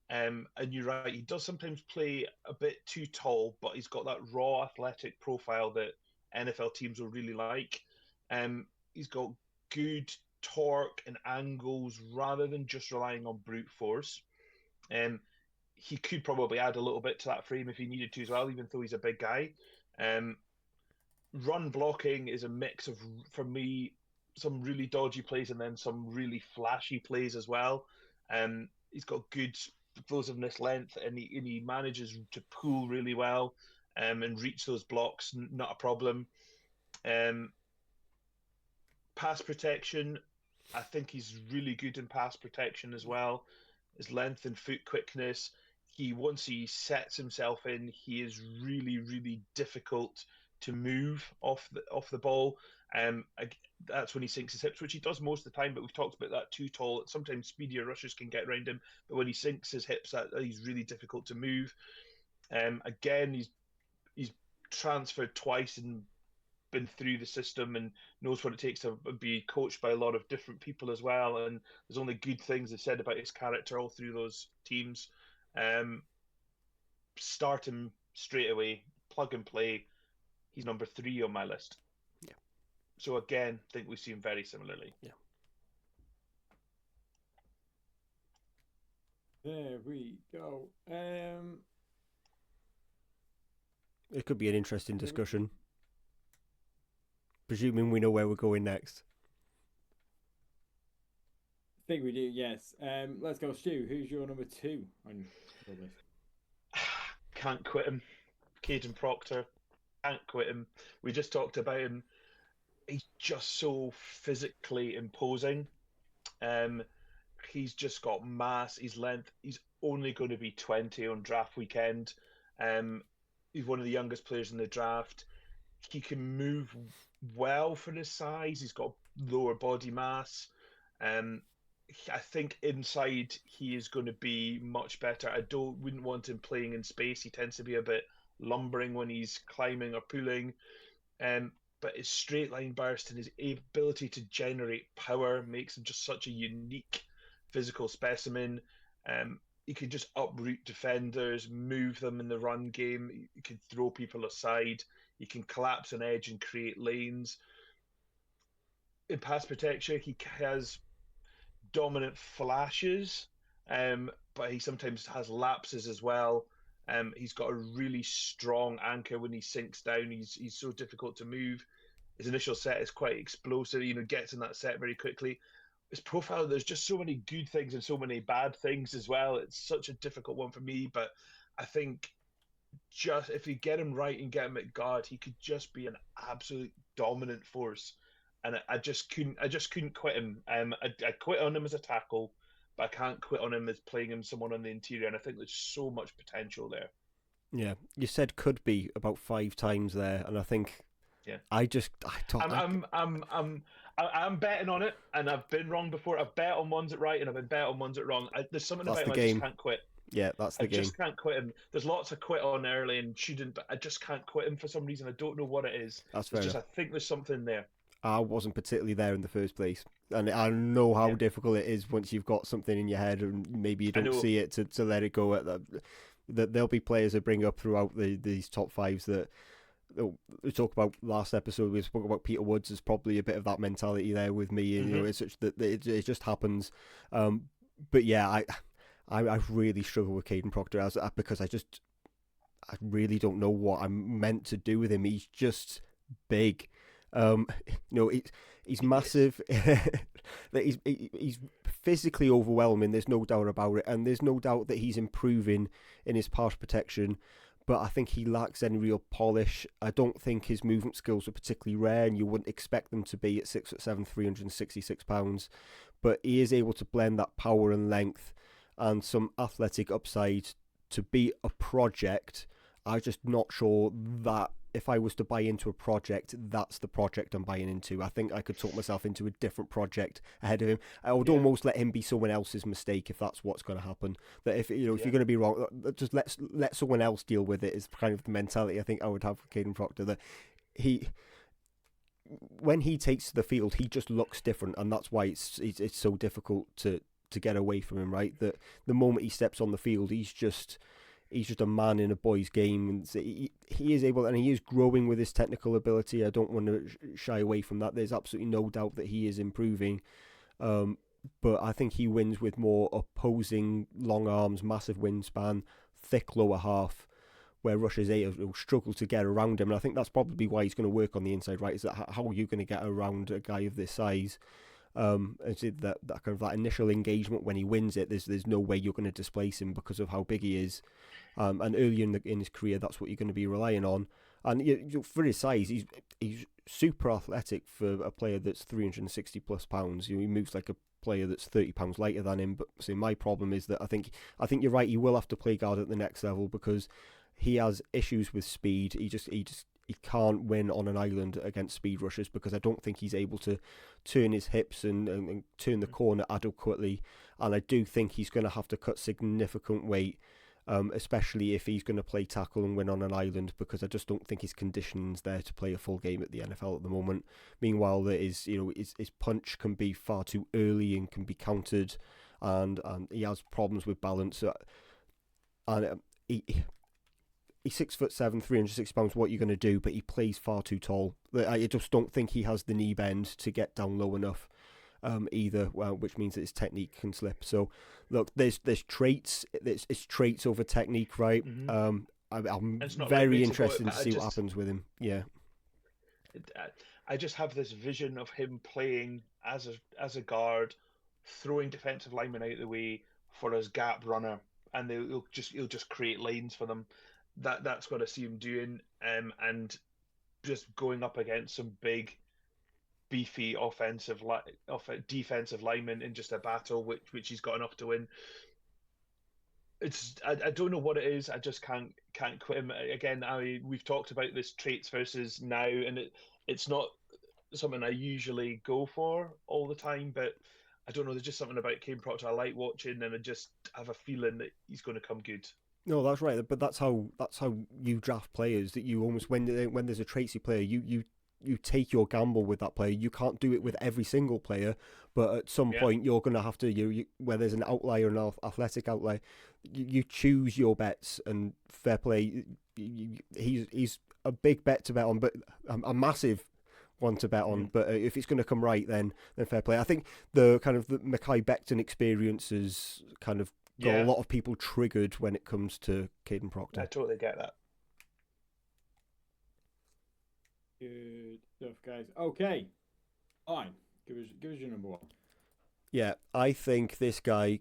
And you're right, he does sometimes play a bit too tall, but he's got that raw athletic profile that NFL teams will really like. He's got good torque and angles rather than just relying on brute force. he could probably add a little bit to that frame if he needed to as well, even though he's a big guy. Run blocking is a mix of, for me, some really dodgy plays and then some really flashy plays as well. He's got good explosiveness, length, and he manages to pull really well and reach those blocks, not a problem. Pass protection, I think he's really good in pass protection as well. His length and foot quickness. Once he sets himself in, he is really, really difficult to move off the ball. That's when he sinks his hips, which he does most of the time. But we've talked about that too tall. Sometimes speedier rushers can get around him, but when he sinks his hips, he's really difficult to move. Again, he's transferred twice and been through the system and knows what it takes to be coached by a lot of different people as well. And there's only good things they've said about his character all through those teams. Start him straight away, plug and play. He's number 3 on my list. Yeah. So again, I think we see him very similarly. Yeah. There we go. It could be an interesting discussion. Presuming we know where we're going next. I think we do, yes. Let's go, Stu. Who's your number 2 on your list? Can't quit him. Kadyn Proctor. Can't quit him. We just talked about him. He's just so physically imposing. He's just got mass, his length. He's only going to be 20 on draft weekend. He's one of the youngest players in the draft. He can move well for his size. He's got lower body mass. I think inside he is going to be much better. Wouldn't want him playing in space. He tends to be a bit lumbering when he's climbing or pulling. But his straight line burst and his ability to generate power makes him just such a unique physical specimen. He can just uproot defenders, move them in the run game. He can throw people aside. He can collapse an edge and create lanes. In pass protection, he has dominant flashes, but he sometimes has lapses as well. He's got a really strong anchor when he sinks down. He's so difficult to move. His initial set is quite explosive. Gets in that set very quickly. His profile, there's just so many good things and so many bad things as well. It's such a difficult one for me, but I think just if you get him right and get him at guard, he could just be an absolute dominant force. And I just couldn't quit him. I quit on him as a tackle, but I can't quit on him as playing him someone on the interior. And I think there's so much potential there. Yeah, you said could be about 5 times there, and I think I'm betting on it, and I've been wrong before. I've bet on ones that right, and I've been bet on ones that wrong. There's something That's about him the I game. just can't quit. Yeah, that's the game. I just can't quit him. There's lots of quit on early and shouldn't, but I just can't quit him for some reason. I don't know what it is. That's fair enough. I think there's something there. I wasn't particularly there in the first place, and I know how difficult it is once you've got something in your head and maybe you don't see it to let it go. That there'll be players that bring up throughout these top 5s that we talked about last episode. We spoke about Peter Woods. There's probably a bit of that mentality there with me. And, it's such that it just happens. But yeah, I really struggle with Kadyn Proctor because I really don't know what I'm meant to do with him. He's just big. He's massive. He's physically overwhelming. There's no doubt about it, and there's no doubt that he's improving in his pass protection. But I think he lacks any real polish. I don't think his movement skills are particularly rare, and you wouldn't expect them to be at 6'7", 366 pounds. But he is able to blend that power and length and some athletic upside to be a project. I'm just not sure that if I was to buy into a project, that's the project I'm buying into. I think I could talk myself into a different project ahead of him. I would almost let him be someone else's mistake if that's what's going to happen. That if you're going to be wrong, just let someone else deal with it. Is kind of the mentality I think I would have for Kadyn Proctor. That when he takes to the field, he just looks different, and that's why it's so difficult to get away from him. Right, that the moment he steps on the field, he's just a man in a boy's game, and he is able, and he is growing with his technical ability. I don't want to shy away from that. There's absolutely no doubt that he is improving. but I think he wins with more opposing long arms, massive wingspan, thick lower half, where Russia's eight will struggle to get around him. And I think that's probably why he's going to work on the inside, right? Is that how are you going to get around a guy of this size? Is it that kind of that initial engagement when he wins it? There's no way you're going to displace him because of how big he is. And early in his career, that's what you're going to be relying on. And for his size, he's super athletic for a player that's 360 plus pounds. He moves like a player that's 30 pounds lighter than him. But see, my problem is that I think you're right. He will have to play guard at the next level because he has issues with speed. He can't win on an island against speed rushers because I don't think he's able to turn his hips and turn the corner adequately. And I do think he's going to have to cut significant weight, especially if he's going to play tackle and win on an island, because I just don't think his conditioning's there to play a full game at the NFL at the moment. Meanwhile, there is, his punch can be far too early and can be countered, and he has problems with balance. He's 6'7", 360 pounds. What are you going to do? But he plays far too tall. I just don't think he has the knee bend to get down low enough, either. Which means that his technique can slip. So, look, there's traits. It's traits over technique, right? Mm-hmm. I'm very interested to see what happens with him. Yeah. I just have this vision of him playing as a guard, throwing defensive linemen out of the way for his gap runner, and he'll just create lanes for them. That's what I see him doing, and just going up against some big, beefy defensive linemen in just a battle, which he's got enough to win. I don't know what it is. I just can't quit him. Again, we've talked about this traits versus now, and it's not something I usually go for all the time, but I don't know. There's just something about Kadyn Proctor I like watching, and I just have a feeling that he's going to come good. No, that's right. But that's how you draft players. That you almost when there's a traitsy player, you take your gamble with that player. You can't do it with every single player, but at some point you're going to have to. Where there's an outlier, an athletic outlier, you choose your bets. And fair play, he's a big bet to bet on, but a massive one to bet on. But if it's going to come right, then fair play. I think the Mekhi Becton experience is kind of got a lot of people triggered when it comes to Kadyn Proctor. I totally get that. Good stuff, guys. Okay, fine. Give us your number one. Yeah, I think this guy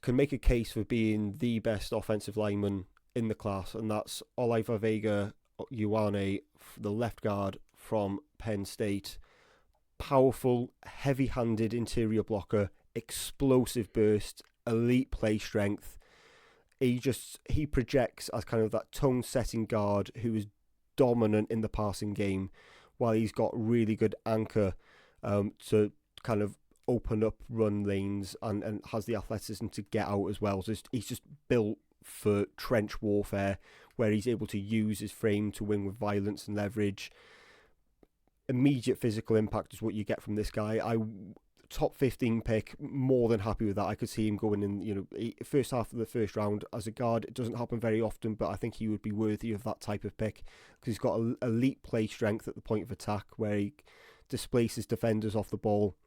can make a case for being the best offensive lineman in the class, and that's Olaivavega Ioane, the left guard from Penn State. Powerful, heavy-handed interior blocker, explosive burst, elite play strength. He projects as kind of that tone-setting guard who is dominant in the passing game, while he's got really good anchor to kind of open up run lanes and has the athleticism to get out as well. So he's just built for trench warfare, where he's able to use his frame to win with violence and leverage. Immediate physical impact is what you get from this guy. Top 15 pick, more than happy with that. I could see him going in, first half of the first round as a guard. It doesn't happen very often, but I think he would be worthy of that type of pick because he's got elite play strength at the point of attack, where he displaces defenders off the ball,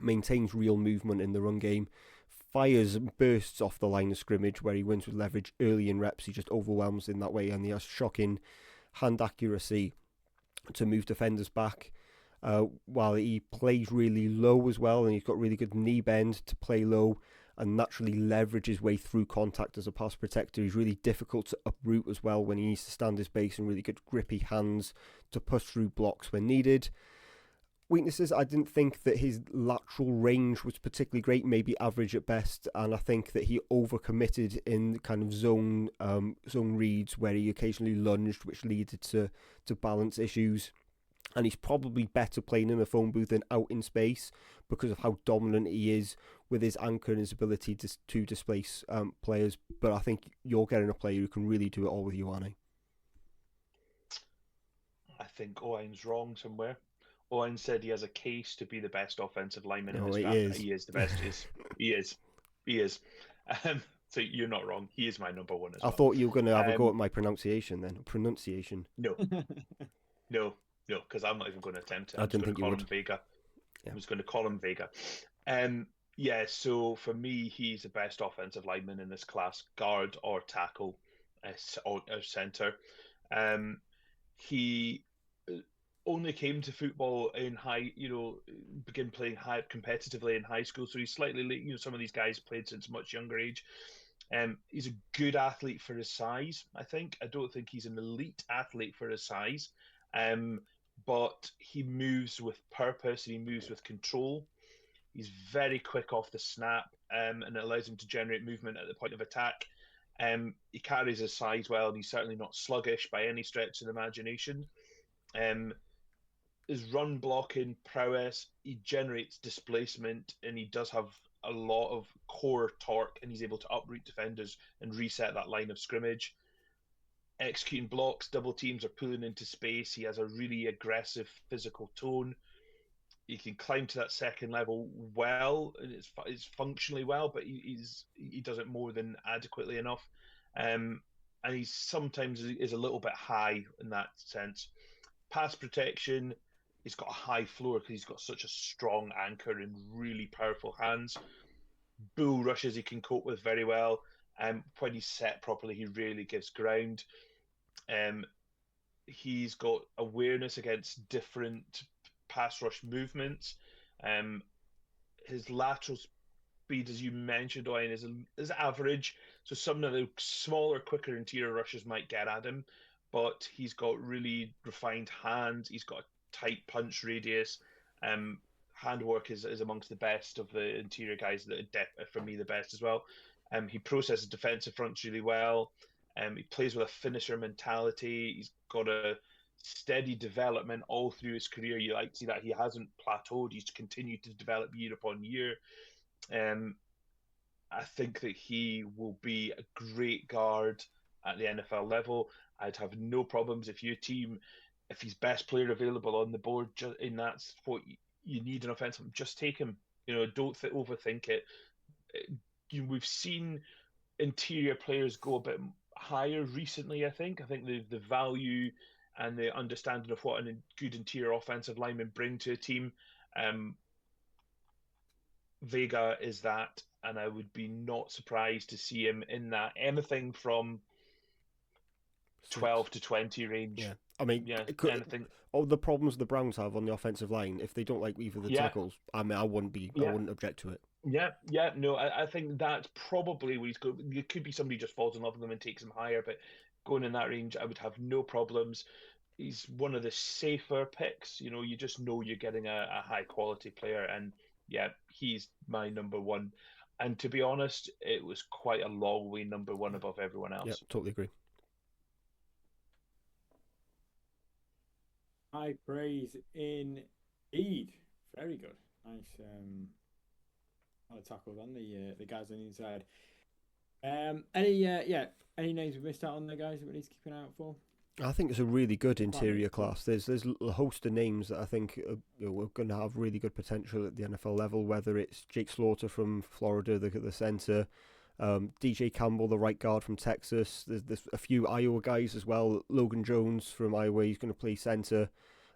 maintains real movement in the run game, fires and bursts off the line of scrimmage where he wins with leverage early in reps. He just overwhelms in that way, and he has shocking hand accuracy to move defenders back. While he plays really low as well, and he's got really good knee bend to play low and naturally leverage his way through contact as a pass protector. He's really difficult to uproot as well when he needs to stand his base, and really good grippy hands to push through blocks when needed. Weaknesses, I didn't think that his lateral range was particularly great, maybe average at best, and I think that he overcommitted in kind of zone reads where he occasionally lunged, which led to balance issues. And he's probably better playing in a phone booth than out in space because of how dominant he is with his anchor and his ability to displace players. But I think you're getting a player who can really do it all with Ioane. I think Owen's wrong somewhere. Owen said he has a case to be the best offensive lineman in this draft. He is the best. He is. So you're not wrong. He is my number one as well. I thought you were going to have a go at my pronunciation then. Pronunciation. No, because I'm not even going to attempt it. I didn't think you would. Vega. Yeah. I'm just going to call him Vega. Yeah, so for me, he's the best offensive lineman in this class, guard or tackle, or center. Um, he only came to football in began playing high competitively in high school, so he's slightly late. Some of these guys played since a much younger age. He's a good athlete for his size, I think. I don't think he's an elite athlete for his size, um, but he moves with purpose and he moves with control. He's very quick off the snap, and it allows him to generate movement at the point of attack. He carries his size well, and he's certainly not sluggish by any stretch of the imagination. Um, his run blocking prowess, he generates displacement, and he does have a lot of core torque, and he's able to uproot defenders and reset that line of scrimmage. Executing blocks, double teams, or pulling into space, he has a really aggressive physical tone. He can climb to that second level well, and it's functionally well, but he does it more than adequately enough. And he sometimes is a little bit high in that sense. Pass protection, he's got a high floor because he's got such a strong anchor and really powerful hands. Bull rushes he can cope with very well. When he's set properly, he really gives ground. Um, he's got awareness against different pass rush movements. Um, his lateral speed, as you mentioned, Owen, is average. So some of the smaller, quicker interior rushes might get at him, but he's got really refined hands. He's got a tight punch radius. Handwork is amongst the best of the interior guys. For me, the best as well. He processes defensive fronts really well. He plays with a finisher mentality. He's got a steady development all through his career. You like to see that he hasn't plateaued. He's continued to develop year upon year. I think that he will be a great guard at the NFL level. I'd have no problems if your team, if he's best player available on the board, and that's what you need an offensive, just take him. Don't overthink it. We've seen interior players go a bit higher recently. I think the value and the understanding of what a good interior offensive lineman bring to a team. Um, Vega is that, and I would be not surprised to see him in that anything from 12 to 20 range. Yeah, I mean, Yeah, anything. All the problems the Browns have on the offensive line, if they don't like either of the Yeah, tackles, I mean, I wouldn't object to it. yeah. No, I think that's probably where he's going. It could be somebody just falls in love with him and takes him higher, but going in that range, I would have no problems. He's one of the safer picks. You just know you're getting a high quality player, and yeah, he's my number one. And to be honest, it was quite a long way number one above everyone else. Yeah, totally agree. High praise indeed. Very good. Nice. On the tackles on the guys on the inside. Any names we missed out on there, guys, that we need to keep an eye out for? I think it's a really good interior class. There's a host of names that I think are going to have really good potential at the NFL level, whether it's Jake Slaughter from Florida, the center, DJ Campbell, the right guard from Texas. There's a few Iowa guys as well. Logan Jones from Iowa, he's going to play center.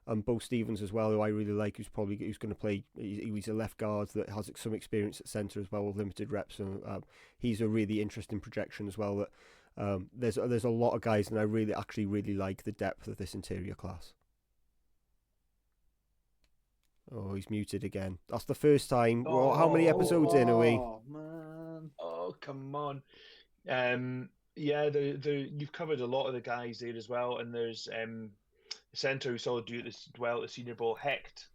Bo Stevens as well, who I really like, who's going to play. He's a left guard that has some experience at center as well with limited reps. So he's a really interesting projection as well. That there's a lot of guys, and I really like the depth of this interior class. Oh, he's muted again. That's the first time. Well, how many episodes in are we? Oh man! Oh, come on. Yeah, you've covered a lot of the guys there as well, and there's centre who saw do this well at the Senior Bowl, Hecht.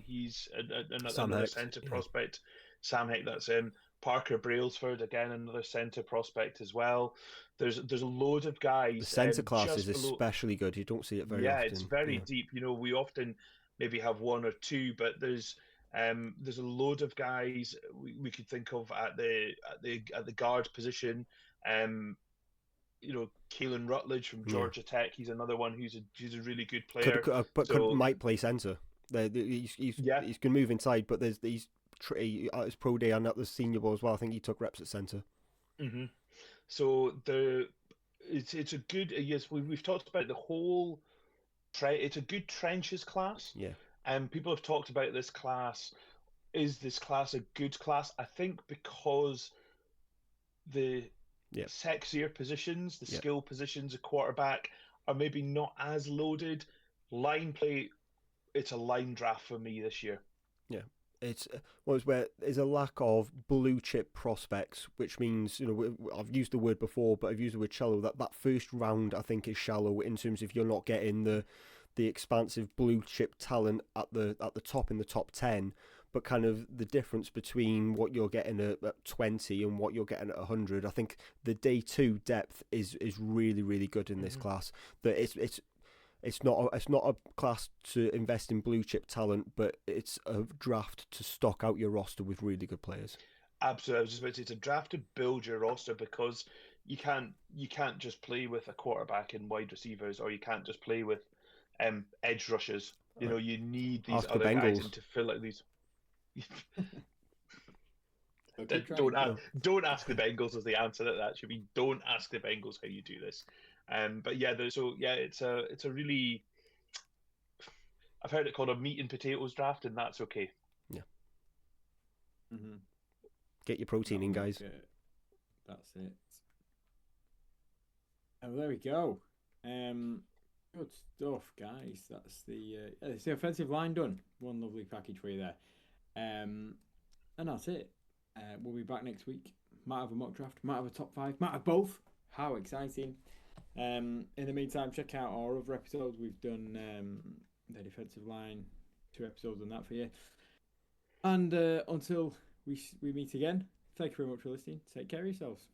He's another centre prospect. Sam Hecht, that's him. Parker Brailsford, again, another centre prospect as well. There's a load of guys. The centre class is especially good. You don't see it very often. Yeah, it's very deep. We often maybe have one or two, but there's a load of guys we could think of at the guard position. Keelan Rutledge from Georgia Tech. He's another one who's a really good player. Might play centre. He's going to move inside, but he's at his pro day and at the Senior Bowl as well. I think he took reps at centre. Mm-hmm. So it's a good. Yes, we've talked about the whole. It's a good trenches class. Yeah. And people have talked about this class is this class a good class? I think because the sexier positions, the skill positions, a quarterback are maybe not as loaded. Line play, it's a line draft for me this year. Yeah. It's where there's a lack of blue chip prospects, which means, I've used the word before, but I've used the word shallow. That first round I think is shallow in terms of you're not getting the expansive blue chip talent at the top in the top 10, but kind of the difference between what you're getting at 20 and what you're getting at 100. I think the day 2 depth is really, really good in this class. That it's not a class to invest in blue chip talent, but it's a draft to stock out your roster with really good players. Absolutely, I was just about to say it's a draft to build your roster, because you can't just play with a quarterback and wide receivers, or you can't just play with edge rushers. You need these Ask the other guys Bengals. in to fill out these. Don't Don't ask the Bengals as the answer to that should be. Don't ask the Bengals how you do this. But yeah, it's a really, I've heard it called a meat and potatoes draft, and that's okay. Yeah. Get your protein in, guys. That's it. Oh, there we go. Good stuff, guys. That's the offensive line done. One lovely package for you there. And that's it. We'll be back next week. Might have a mock draft, might have a top 5, might have both. How exciting. In the meantime, check out our other episodes. We've done the defensive line, 2 episodes on that for you. And until we meet again, thank you very much for listening. Take care of yourselves.